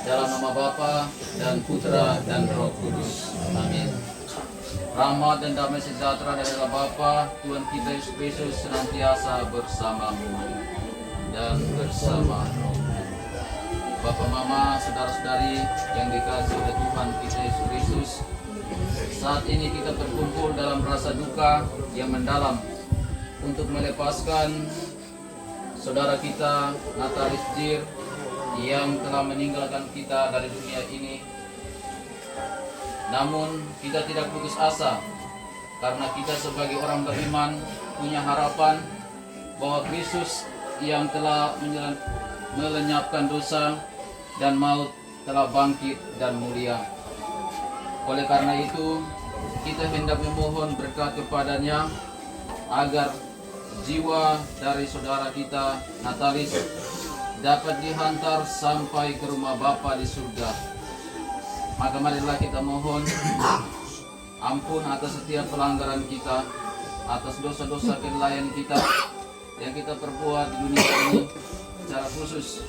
Dalam nama Bapa dan Putra dan Roh Kudus. Amin. Rahmat dan damai sejahtera dari Allah Bapa, Tuhan kita Yesus Kristus senantiasa bersamamu dan bersama Roh. Bapak, Mama, saudara-saudari yang dikasihi oleh Tuhan kita Yesus Kristus, saat ini kita berkumpul dalam rasa duka yang mendalam untuk melepaskan saudara kita Natalis Jir yang telah meninggalkan kita dari dunia ini. Namun kita tidak putus asa, karena kita sebagai orang beriman punya harapan bahwa Kristus yang telah melenyapkan dosa dan maut telah bangkit dan mulia. Oleh karena itu, kita hendak memohon berkat kepadanya agar jiwa dari saudara kita Natalis dapat dihantar sampai ke rumah Bapa di surga. Maka marilah kita mohon ampun atas setiap pelanggaran kita, atas dosa-dosa kelalaian kita yang kita perbuat di dunia ini, secara khusus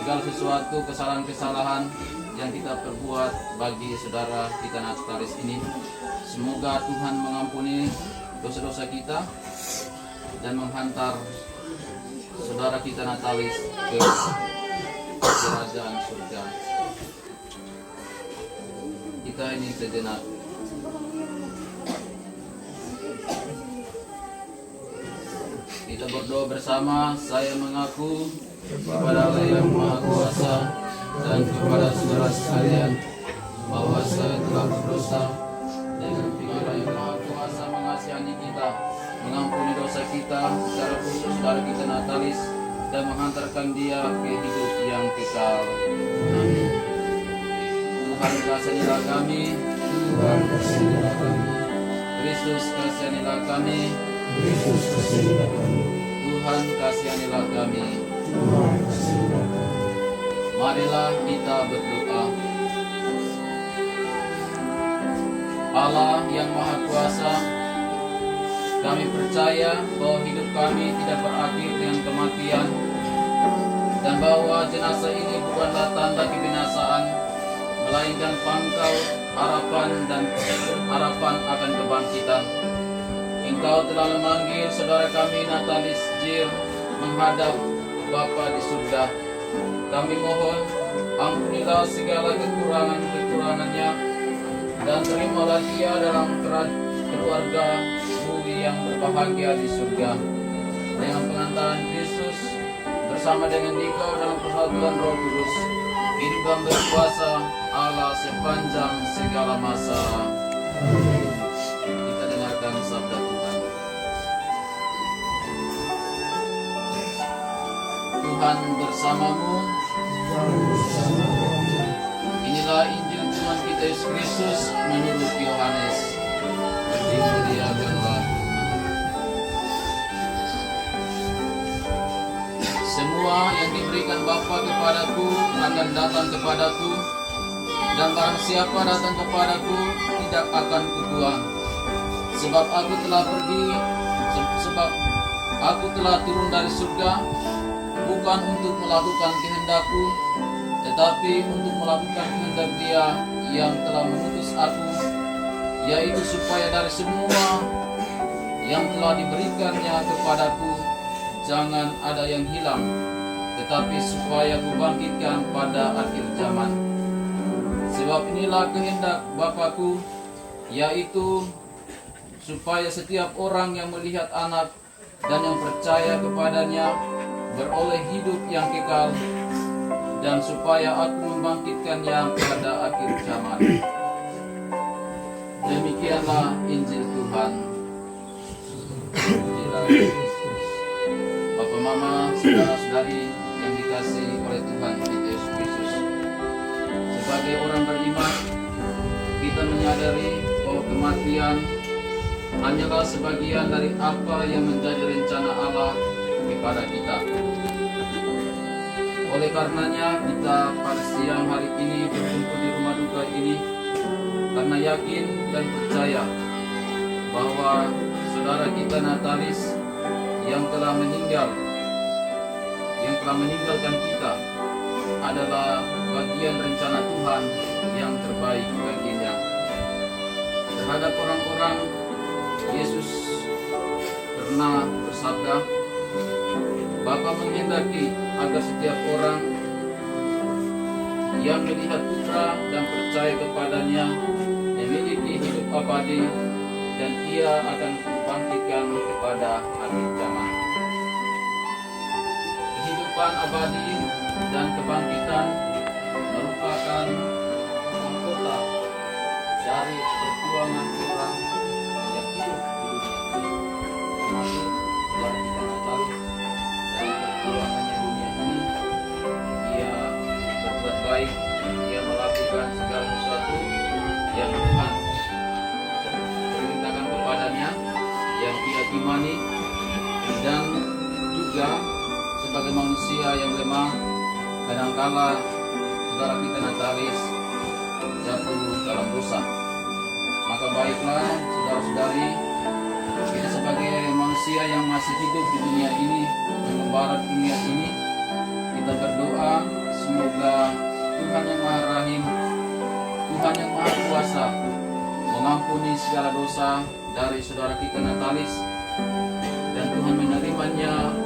segala sesuatu kesalahan-kesalahan yang kita perbuat bagi saudara kita Natalis ini. Semoga Tuhan mengampuni dosa-dosa kita dan menghantar saudara kita Natalis ke kerajaan surga. Kita ini sejenak. Kita berdoa bersama. Saya mengaku kepada Allah yang Maha Kuasa dan kepada saudara sekalian bahwa saya telah berdosa dengan pikiran yang Maha Kuasa mengasihani kita, mengampuni dosa kita, secara khusus saudara kita Natalis, dan menghantarkan dia ke hidup yang kekal. Amin. Tuhan kasihanilah kami, Tuhan kasihanilah kami. Kristus kasihanilah kami, Kristus kasihanilah kami. Tuhan kasihanilah kami, Tuhan kasihanilah kami. Marilah kita berdoa. Allah yang Maha Kuasa, kami percaya bahwa hidup kami tidak berakhir dengan kematian, dan bahwa jenazah ini bukanlah tanda kebinasaan, melainkan pangkal harapan dan harapan akan kebangkitan. Engkau telah memanggil saudara kami Natalis Jir menghadap Bapa di surga. Kami mohon, ampunilah segala kekurangan-kekurangannya, dan terimalah dia dalam keluarga yang berbahagia di surga. Dengan pengantaran Kristus bersama dengan Dikau dalam persatuan Roh Kudus, hidup dan berkuasa Allah sepanjang segala masa. Kita dengarkan sabda Tuhan. Tuhan bersamamu. Inilah Injil Tuhan kita Yesus Kristus menurut Yohanes. Dimuliakanlah. Semua yang diberikan Bapa kepadaku akan datang kepadaku, dan barang siapa datang kepadaku tidak akan kubuang. Sebab aku telah turun dari surga, bukan untuk melakukan kehendakku, tetapi untuk melakukan kehendak Dia yang telah mengutus aku, yaitu supaya dari semua yang telah diberikannya kepadaku jangan ada yang hilang, tetapi supaya kubangkitkan pada akhir zaman. Sebab inilah kehendak Bapa-Ku, yaitu supaya setiap orang yang melihat Anak dan yang percaya kepadanya beroleh hidup yang kekal, dan supaya aku membangkitkannya pada akhir zaman. Demikianlah Injil Tuhan. Pujilah Kristus. Bapak, Mama, saudara-saudari yang dikasihi oleh Tuhan kita Yesus Kristus. Sebagai orang beriman, kita menyadari bahwa kematian hanyalah sebagian dari apa yang menjadi rencana Allah kepada kita. Oleh karenanya, kita pada siang hari ini berkumpul di rumah duka ini karena yakin dan percaya bahwa saudara kita Natalis yang telah meninggalkan kita adalah bagian rencana Tuhan yang terbaik baginya. Terhadap orang-orang, Yesus pernah bersabda, Bapa menghendaki agar setiap orang yang melihat Putra dan percaya kepadanya memiliki hidup abadi, dan Ia akan membangkitkan kepada akhir zaman. Kehidupan abadi dan kebangkitan merupakan mahkota dari perjuangan orang yang hidup di dunia ini, termasuk saudara kita Natalis. Dari perjuangannya dunia ini, ia berbuat baik, ia melakukan segala sesuatu yang Tuhan perintahkan kepadanya, yang ia imani, dan juga sebagai manusia yang lemah, kadangkala saudara kita Natalis jatuh dalam dosa. Maka baiklah saudara-saudari, kita sebagai manusia yang masih hidup di dunia ini, mengembara dunia ini, kita berdoa semoga Tuhan yang Maha Rahim, Tuhan yang Maha Kuasa mengampuni segala dosa dari saudara kita Natalis, dan Tuhan menerimanya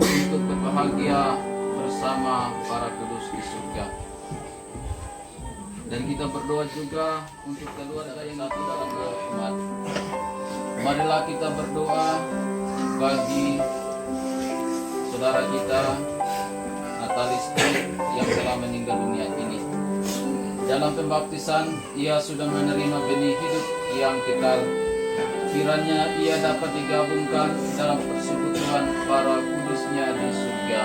untuk berbahagia bersama para kudus di surga. Dan kita berdoa juga untuk keluarga yang satu dalam umat. Marilah kita berdoa bagi saudara kita Natalis yang telah meninggal dunia ini. Dalam pembaptisan, ia sudah menerima benih hidup yang kekal. Kiranya ia dapat digabungkan dalam persekutuan para kudusnya di surga.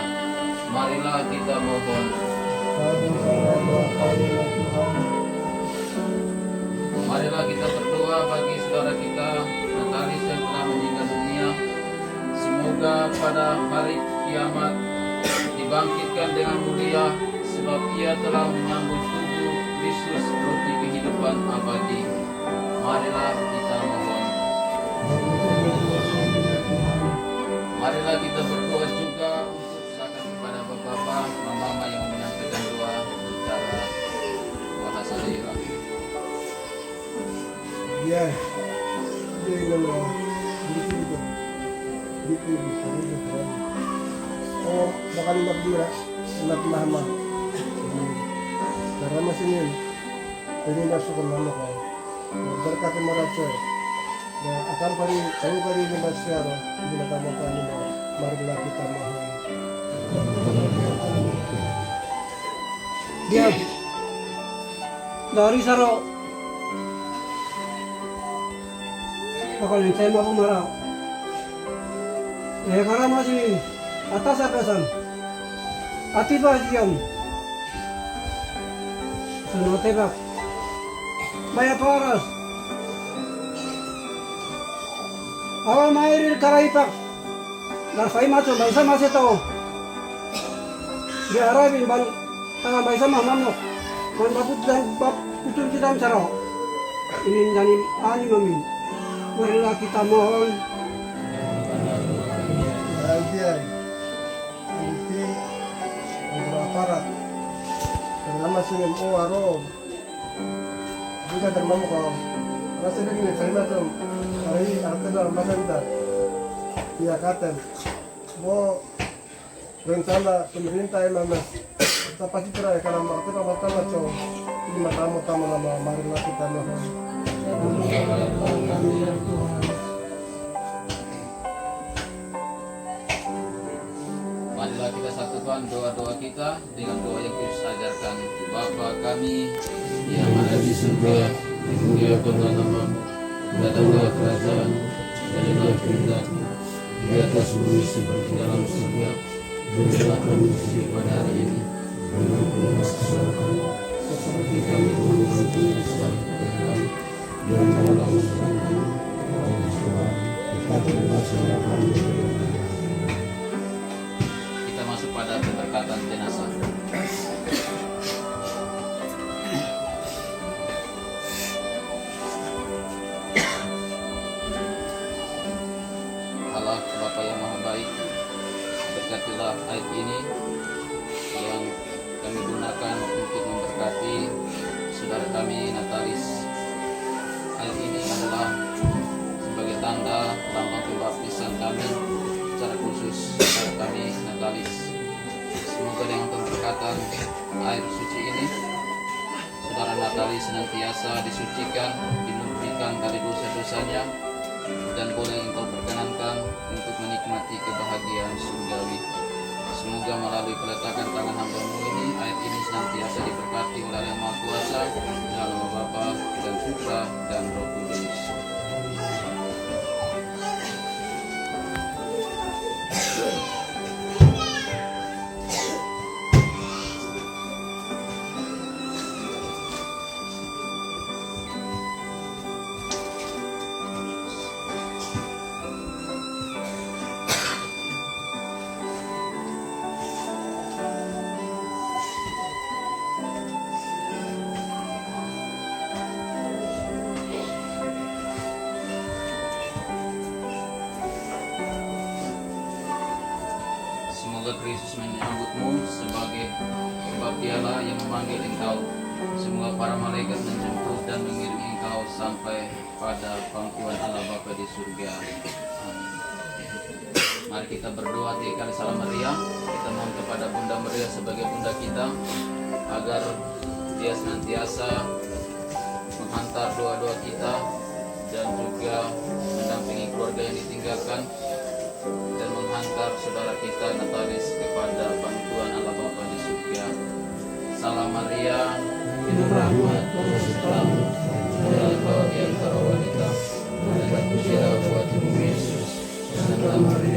Marilah kita mohon. Marilah kita berdoa bagi saudara kita Natalis yang telah meninggal dunia. Semoga pada hari kiamat dibangkitkan dengan mulia, sebab ia telah menyambut tubuh Kristus roti kehidupan abadi. Marilah kita mohon. Marilah kita berdoa juga untuk serahkan kepada Bapak-Bapak, Mama-Mama yang menyampaikan doa secara bahasa daerah. Ya, dia kalau begitu, oh bakal makdira, anak mama, karena masih ini, jadi masuk ke mama kau, berkat meraca, dan akan kamu kali ini masih ada, bila kamu kali marilah kita mohon. Dia dari Saro bakalan saya mau marah. Karena masih atas atasan, hati bagian, senang tebak, banyak paras, awal mairil karaipak, dan saya macam bangsa masih tahu, di Arabin bang tangan bangsa mah mamuk, man baput dan bap putul kita mencaro, ini jadi ani mamin, marilah kita mohon. Bahagia, nanti aparat, karena masih waro, juga termamu kau. Rasa begini, saya macam hari akan dalam mananda, dia kata, mau rencana pemerintah yang mana, tapi cerai karena waktu apa macam ini tamu nama marilah kita mohon. Marilah kita satukan doa-doa kita dengan doa yang Kristus ajarkan. Bapa kami yang ada di surga, dimuliakanlah namamu, datanglah kerajaan, jadilah kehendakmu di atas bumi seperti dalam surga. Berilah kami rezeki pada hari ini, dan ampunilah kesalahan kami, seperti kami dulu mengampuni kesalahan kami, dan janganlah masuk kami, tetapi bebaskanlah kami dari yang jahat. Kita masuk pada pemberkatan jenazah. Allah Bapa yang Maha Baik, berkatilah ayat ini yang kami gunakan untuk memberkati saudara kami Natalis. Ayat ini adalah sebagai tanda lambang pembaptisan kami secara khusus saudara kami Natalis. Semoga dengan pemberkatan air suci ini saudara Natalis senantiasa disucikan, dimurnikan dari dosa-dosanya, dan boleh engkau perkenankan untuk menikmati kebahagiaan surgawi. Semoga melalui peletakan tangan hamba-Mu ini, ayat ini senantiasa diberkati oleh Yang Maha Kuasa, dalam nama Bapa dan Putra dan Roh Kudus. Semoga Kristus menyambutmu sebagai pembaptiala yang memanggil engkau. Semoga para malaikat menjemput dan mengiringi engkau sampai pada pangkuan Allah Bapa di surga. Amin. Mari kita berdoa 3 kali salam Maria. Kita mohon kepada Bunda Maria sebagai Bunda kita, agar dia senantiasa menghantar doa-doa kita dan juga mendampingi keluarga yang ditinggalkan, dan menghantar saudara kita Natalis kepada bantuan Allah Bapa di surga. Salam Maria, penuh rahmat, Tuhan sertamu, berkah di antara wanita, dan terpujilah buat ibu Yesus. Santa Maria,